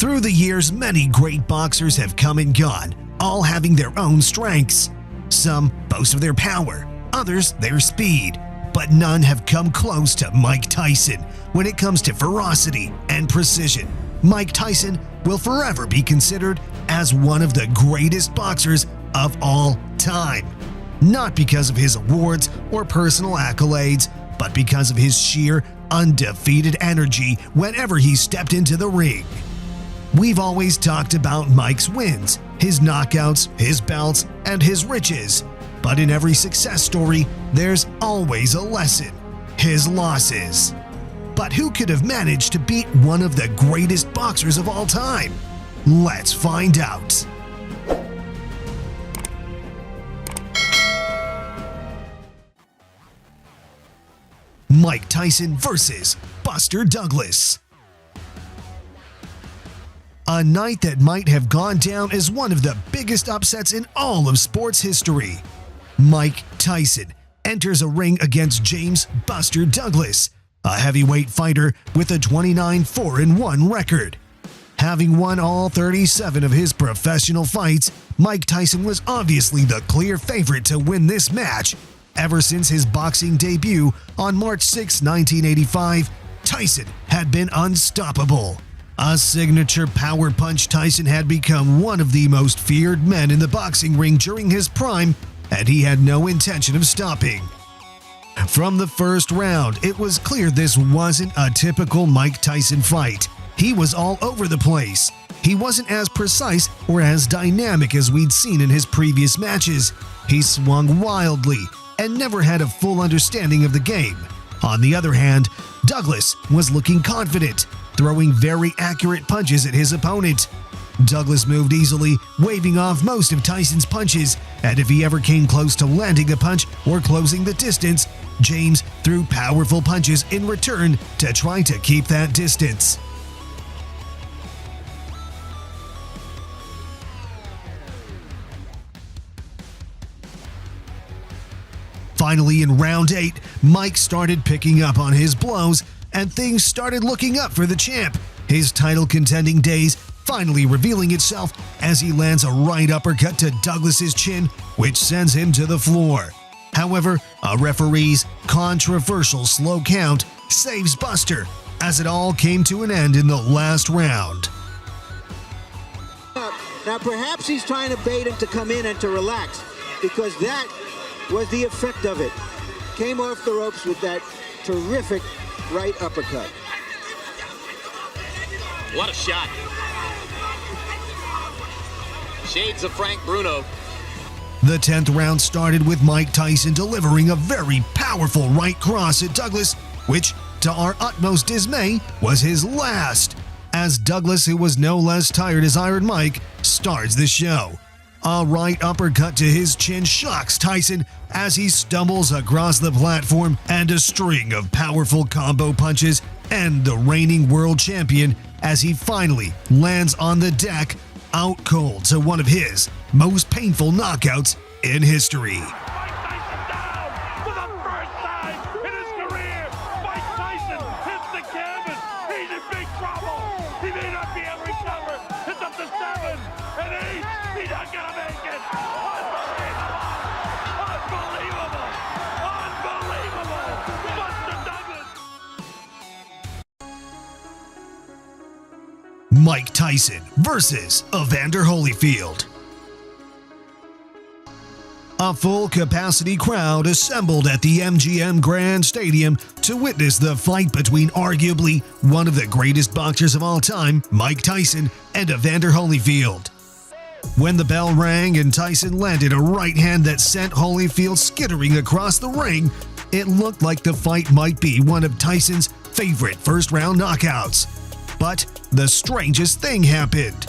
Through the years, many great boxers have come and gone, all having their own strengths. Some boast of their power, others their speed, but none have come close to Mike Tyson when it comes to ferocity and precision. Mike Tyson will forever be considered as one of the greatest boxers of all time. Not because of his awards or personal accolades, but because of his sheer, undefeated energy whenever he stepped into the ring. We've always talked about Mike's wins, his knockouts, his belts, and his riches. But in every success story, there's always a lesson: his losses. But who could have managed to beat one of the greatest boxers of all time? Let's find out. Mike Tyson versus Buster Douglas. A night that might have gone down as one of the biggest upsets in all of sports history. Mike Tyson enters a ring against James Buster Douglas, a heavyweight fighter with a 29-4-1 record. Having won all 37 of his professional fights, Mike Tyson was obviously the clear favorite to win this match. Ever since his boxing debut on March 6, 1985, Tyson had been unstoppable. A signature power punch, Tyson had become one of the most feared men in the boxing ring during his prime, and he had no intention of stopping. From the first round, it was clear this wasn't a typical Mike Tyson fight. He was all over the place. He wasn't as precise or as dynamic as we'd seen in his previous matches. He swung wildly and never had a full understanding of the game. On the other hand, Douglas was looking confident, throwing very accurate punches at his opponent. Douglas moved easily, waving off most of Tyson's punches, and if he ever came close to landing a punch or closing the distance, James threw powerful punches in return to try to keep that distance. Finally, in round 8, Mike started picking up on his blows, and things started looking up for the champ. His title-contending days finally revealing itself as he lands a right uppercut to Douglas's chin, which sends him to the floor. However, a referee's controversial slow count saves Buster, as it all came to an end in the last round. Now perhaps he's trying to bait him to come in and to relax, because that was the effect of it. Came off the ropes with that terrific right uppercut. What a shot. Shades of Frank Bruno. The 10th round started with Mike Tyson delivering a very powerful right cross at Douglas, which, to our utmost dismay, was his last, as Douglas, who was no less tired as Iron Mike, starts the show. A right uppercut to his chin shocks Tyson as he stumbles across the platform, and a string of powerful combo punches end the reigning world champion as he finally lands on the deck, out cold to one of his most painful knockouts in history. Mike Tyson down for the first time in his career. Mike Tyson hits the canvas. He's in big trouble. He may not be able to recover. It's up to 7 and 8. He's not gonna make it. Unbelievable! Unbelievable! Unbelievable! Buster Douglas. Mike Tyson versus Evander Holyfield. A full-capacity crowd assembled at the MGM Grand Stadium to witness the fight between arguably one of the greatest boxers of all time, Mike Tyson, and Evander Holyfield. When the bell rang and Tyson landed a right hand that sent Holyfield skittering across the ring, it looked like the fight might be one of Tyson's favorite first-round knockouts. But the strangest thing happened.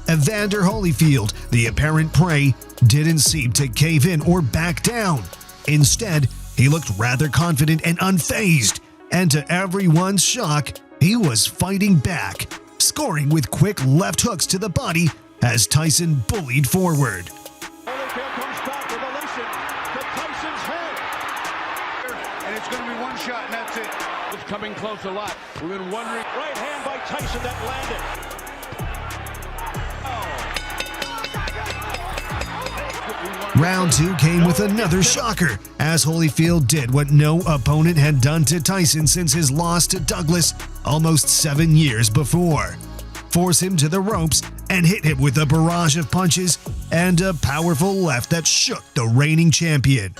Evander Holyfield, the apparent prey, didn't seem to cave in or back down. Instead, he looked rather confident and unfazed, and to everyone's shock, he was fighting back, scoring with quick left hooks to the body as Tyson bullied forward. Holyfield comes back with a listen to Tyson's head. And it's going to be one shot, and that's it. It's coming close a lot. We've been wondering. Right hand by Tyson that landed. Round 2 came with another shocker, as Holyfield did what no opponent had done to Tyson since his loss to Douglas almost 7 years before. Force him to the ropes and hit him with a barrage of punches and a powerful left that shook the reigning champion.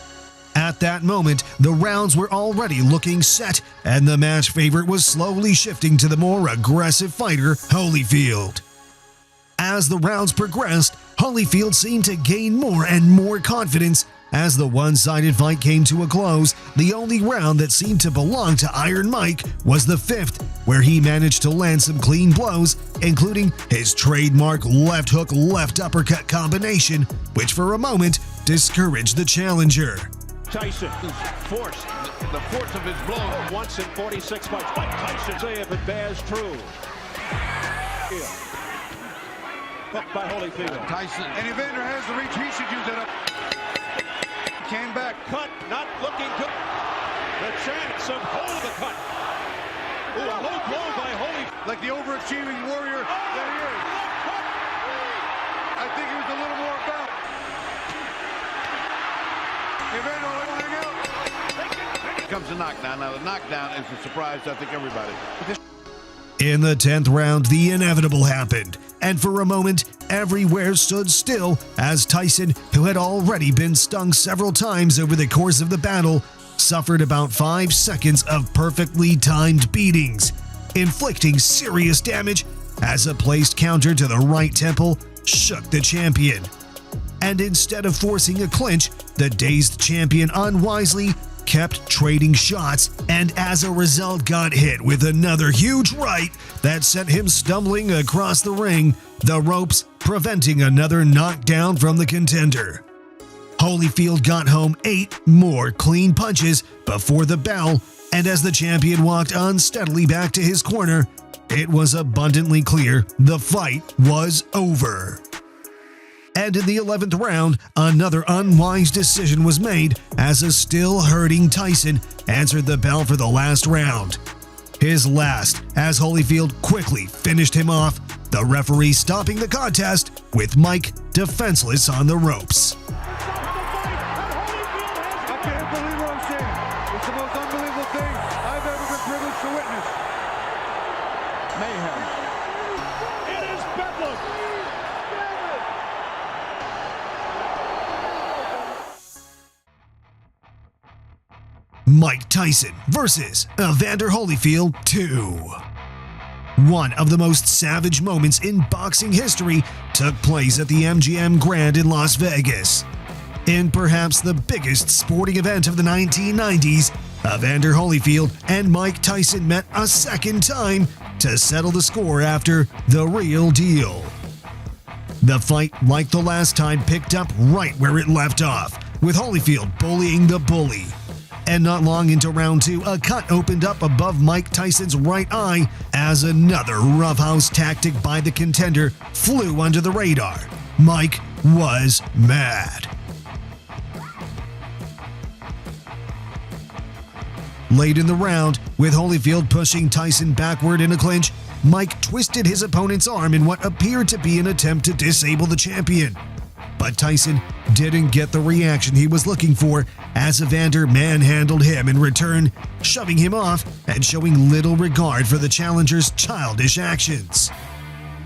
At that moment, the rounds were already looking set, and the match favorite was slowly shifting to the more aggressive fighter, Holyfield. As the rounds progressed, Holyfield seemed to gain more and more confidence. As the one-sided fight came to a close, the only round that seemed to belong to Iron Mike was the 5th, where he managed to land some clean blows, including his trademark left hook, left uppercut combination, which for a moment discouraged the challenger. Tyson forced the force of his blow once in 46 fights. Mike Tyson, say if it bears true. Hooked by Holyfield. Tyson. And Evander has the reach. He should use that up. Came back. Cut, not looking good. The chance of hold the cut. Ooh, a low blow by Holyfield. Like the overachieving warrior that he is. I think he was a little more about. Evander only out. Here comes the knockdown. Now the knockdown is a surprise to I think everybody. In the 10th round, the inevitable happened, and for a moment, everywhere stood still as Tyson, who had already been stung several times over the course of the battle, suffered about 5 seconds of perfectly timed beatings, inflicting serious damage as a placed counter to the right temple shook the champion. And instead of forcing a clinch, the dazed champion unwisely kept trading shots, and as a result got hit with another huge right that sent him stumbling across the ring, the ropes preventing another knockdown from the contender. Holyfield got home 8 more clean punches before the bell, and as the champion walked unsteadily back to his corner, it was abundantly clear the fight was over. And in the 11th round, another unwise decision was made as a still hurting Tyson answered the bell for the last round. His last, as Holyfield quickly finished him off, the referee stopping the contest with Mike defenseless on the ropes. I can't believe what I'm seeing. It's the most unbelievable thing I've ever been privileged to witness. Mayhem. It is bedlam. Mike Tyson versus Evander Holyfield 2. One of the most savage moments in boxing history took place at the MGM Grand in Las Vegas. In perhaps the biggest sporting event of the 1990s, Evander Holyfield and Mike Tyson met a second time to settle the score after The Real Deal. The fight, like the last time, picked up right where it left off, with Holyfield bullying the bully. And not long into round 2, a cut opened up above Mike Tyson's right eye as another roughhouse tactic by the contender flew under the radar. Mike was mad. Late in the round, with Holyfield pushing Tyson backward in a clinch, Mike twisted his opponent's arm in what appeared to be an attempt to disable the champion. But Tyson didn't get the reaction he was looking for as Evander manhandled him in return, shoving him off and showing little regard for the challenger's childish actions.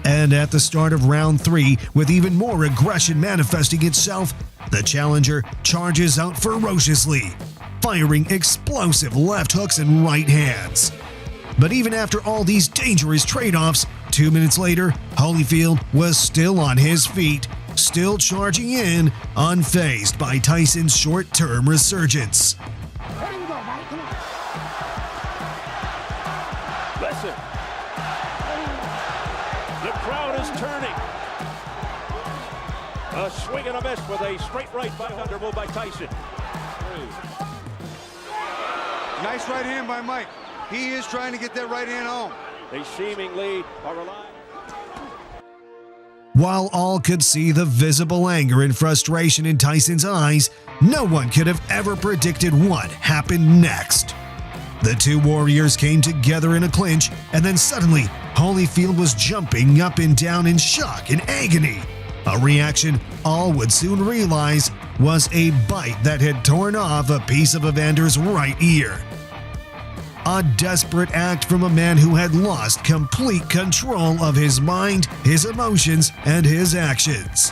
And at the start of round 3, with even more aggression manifesting itself, the challenger charges out ferociously, firing explosive left hooks and right hands. But even after all these dangerous trade-offs, 2 minutes later, Holyfield was still on his feet, still charging in, unfazed by Tyson's short-term resurgence. Listen. The crowd is turning. A swing and a miss with a straight right by under move by Tyson. Nice right hand by Mike. He is trying to get that right hand home. They seemingly are relying. While all could see the visible anger and frustration in Tyson's eyes, no one could have ever predicted what happened next. The two warriors came together in a clinch, and then suddenly, Holyfield was jumping up and down in shock and agony, a reaction all would soon realize was a bite that had torn off a piece of Evander's right ear. A desperate act from a man who had lost complete control of his mind, his emotions, and his actions.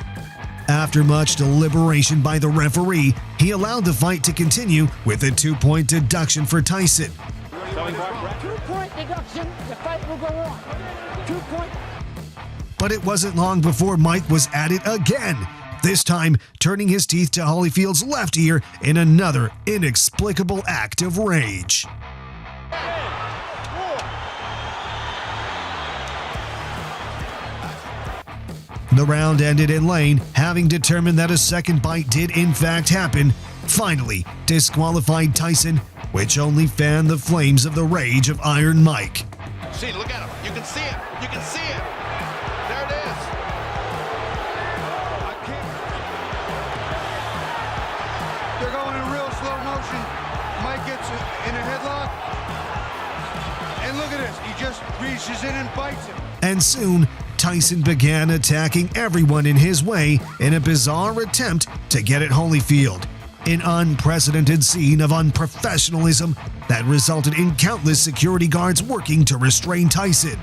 After much deliberation by the referee, he allowed the fight to continue with a 2-point deduction for Tyson. 2-point deduction, the fight will go on. 2-point. But it wasn't long before Mike was at it again, this time turning his teeth to Holyfield's left ear in another inexplicable act of rage. The round ended in Lane, having determined that a second bite did in fact happen, finally disqualified Tyson, which only fanned the flames of the rage of Iron Mike. See, look at him. You can see it. You can see it. There it is. They're going in real slow motion. Mike gets in a headlock. And look at this. He just reaches in and bites him. And soon, Tyson began attacking everyone in his way in a bizarre attempt to get at Holyfield. An unprecedented scene of unprofessionalism that resulted in countless security guards working to restrain Tyson.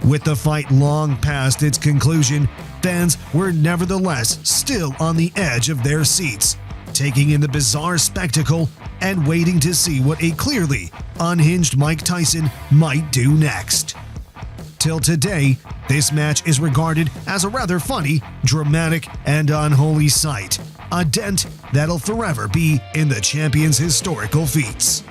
With the fight long past its conclusion, fans were nevertheless still on the edge of their seats, taking in the bizarre spectacle and waiting to see what a clearly unhinged Mike Tyson might do next. Till today, this match is regarded as a rather funny, dramatic, and unholy sight, a dent that'll forever be in the champion's historical feats.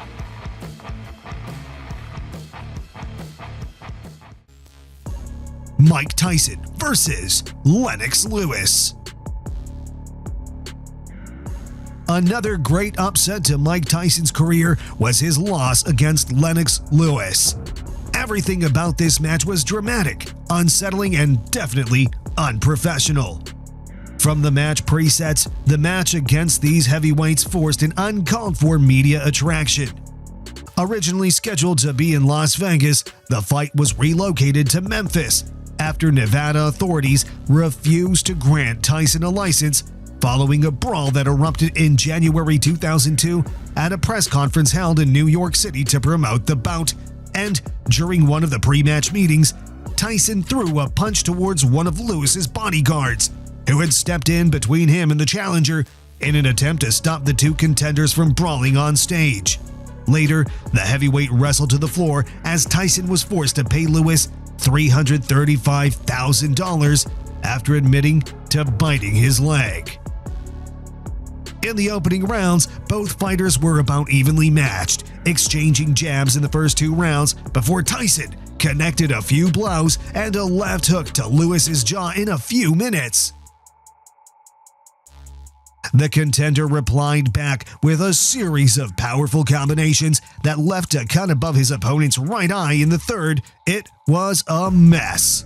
Mike Tyson versus Lennox Lewis. Another great upset to Mike Tyson's career was his loss against Lennox Lewis. Everything about this match was dramatic, unsettling, and definitely unprofessional. From the match presets, the match against these heavyweights forced an uncalled-for media attraction. Originally scheduled to be in Las Vegas, the fight was relocated to Memphis after Nevada authorities refused to grant Tyson a license following a brawl that erupted in January 2002 at a press conference held in New York City to promote the bout. And during one of the pre-match meetings, Tyson threw a punch towards one of Lewis's bodyguards, who had stepped in between him and the challenger in an attempt to stop the two contenders from brawling on stage. Later, the heavyweight wrestled to the floor as Tyson was forced to pay Lewis $335,000 after admitting to biting his leg. In the opening rounds, both fighters were about evenly matched, exchanging jabs in the first 2 rounds before Tyson connected a few blows and a left hook to Lewis's jaw in a few minutes. The contender replied back with a series of powerful combinations that left a cut above his opponent's right eye in the third. It was a mess.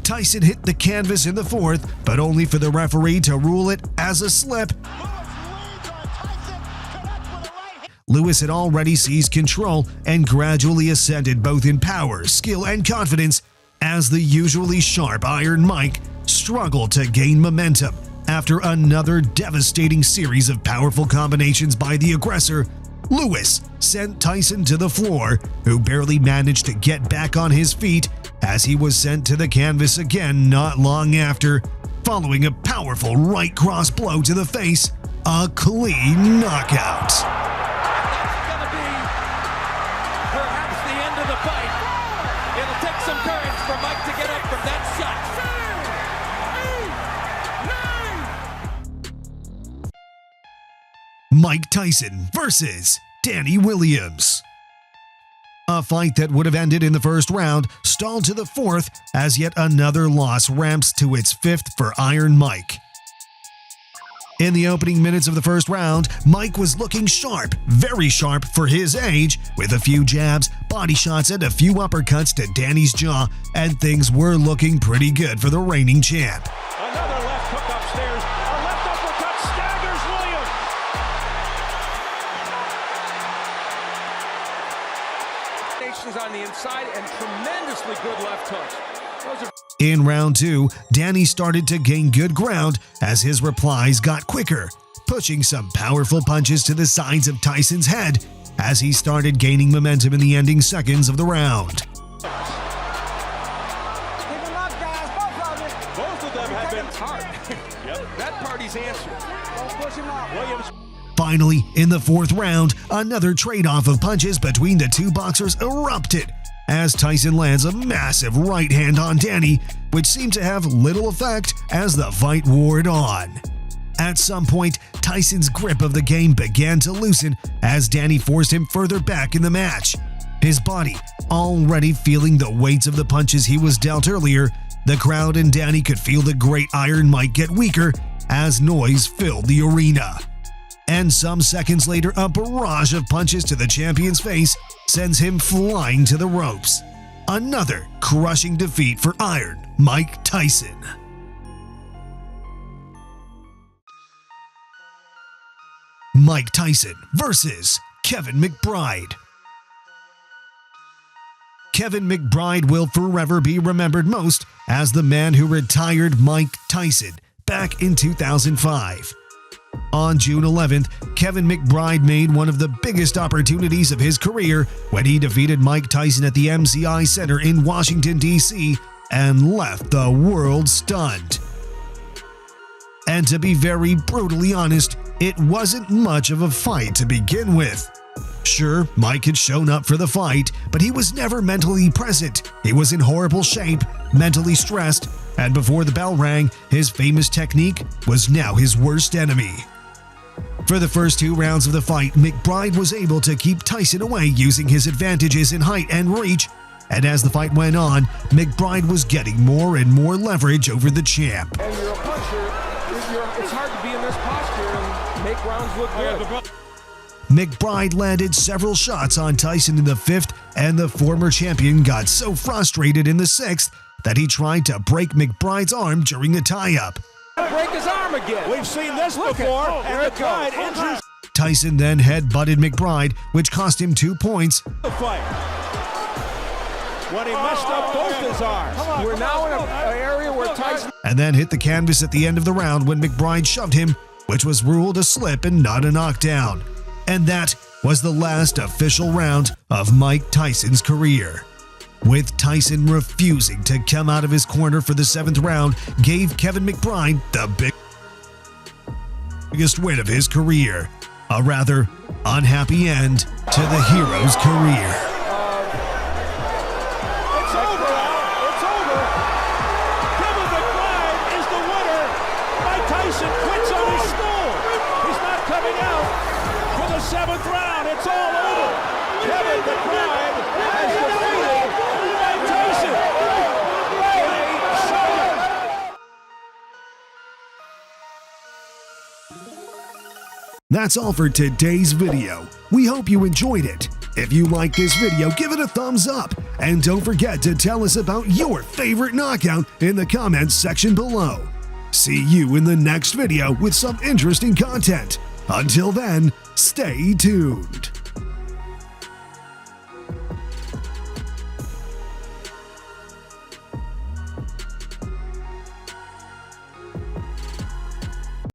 Tyson hit the canvas in the fourth, but only for the referee to rule it as a slip. Lewis had already seized control and gradually ascended both in power, skill, and confidence as the usually sharp Iron Mike struggled to gain momentum after another devastating series of powerful combinations by the aggressor. Lewis sent Tyson to the floor, who barely managed to get back on his feet as he was sent to the canvas again not long after, following a powerful right cross blow to the face, a clean knockout. That's going to be perhaps the end of the fight. It'll take some courage for Mike to get up from that shot. Mike Tyson versus Danny Williams. A fight that would have ended in the first round stalled to the fourth as yet another loss ramps to its fifth for Iron Mike. In the opening minutes of the first round, Mike was looking sharp, very sharp for his age, with a few jabs, body shots, and a few uppercuts to Danny's jaw, and things were looking pretty good for the reigning champ. Another left hook upstairs. A left uppercut staggers Williams. inside and tremendously good left hooks. Those are In round 2, Danny started to gain good ground as his replies got quicker, pushing some powerful punches to the sides of Tyson's head as he started gaining momentum in the ending seconds of the round. both of them have been hard. Yep, that party's answered. Don't push him off. Williams. Finally, in the 4th round, another trade-off of punches between the two boxers erupted as Tyson lands a massive right hand on Danny, which seemed to have little effect as the fight wore on. At some point, Tyson's grip of the game began to loosen as Danny forced him further back in the match. His body already feeling the weights of the punches he was dealt earlier, the crowd and Danny could feel the great Iron Mike get weaker as noise filled the arena. And some seconds later, a barrage of punches to the champion's face sends him flying to the ropes. Another crushing defeat for Iron Mike Tyson. Mike Tyson versus Kevin McBride. Kevin McBride will forever be remembered most as the man who retired Mike Tyson back in 2005. On June 11th, Kevin McBride made one of the biggest opportunities of his career when he defeated Mike Tyson at the MCI Center in Washington, D.C. and left the world stunned. And to be very brutally honest, it wasn't much of a fight to begin with. Sure, Mike had shown up for the fight, but he was never mentally present. He was in horrible shape, mentally stressed, and before the bell rang, his famous technique was now his worst enemy. For the first 2 rounds of the fight, McBride was able to keep Tyson away using his advantages in height and reach, and as the fight went on, McBride was getting more and more leverage over the champ. And you're a puncher, it's hard to be in this posture and make rounds look good. McBride landed several shots on Tyson in the 5th, and the former champion got so frustrated in the 6th that he tried to break McBride's arm during a tie-up. Break his arm again. We've seen this before, and McBride injures Tyson then head-butted McBride, which cost him 2 points. the fight. When he messed up both his arms. We're now in an area where Tyson... And then hit the canvas at the end of the round when McBride shoved him, which was ruled a slip and not a knockdown. And that was the last official round of Mike Tyson's career. With Tyson refusing to come out of his corner for the 7th round, gave Kevin McBride the biggest win of his career. A rather unhappy end to the hero's career. It's over. It's over. Kevin McBride is the winner. Mike Tyson quits on his stool. He's not coming out for the 7th round. It's all over. Kevin McBride has defeated Mike Tyson. That's all for today's video. We hope you enjoyed it. If you like this video, give it a thumbs up. And don't forget to tell us about your favorite knockout in the comments section below. See you in the next video with some interesting content. Until then, stay tuned.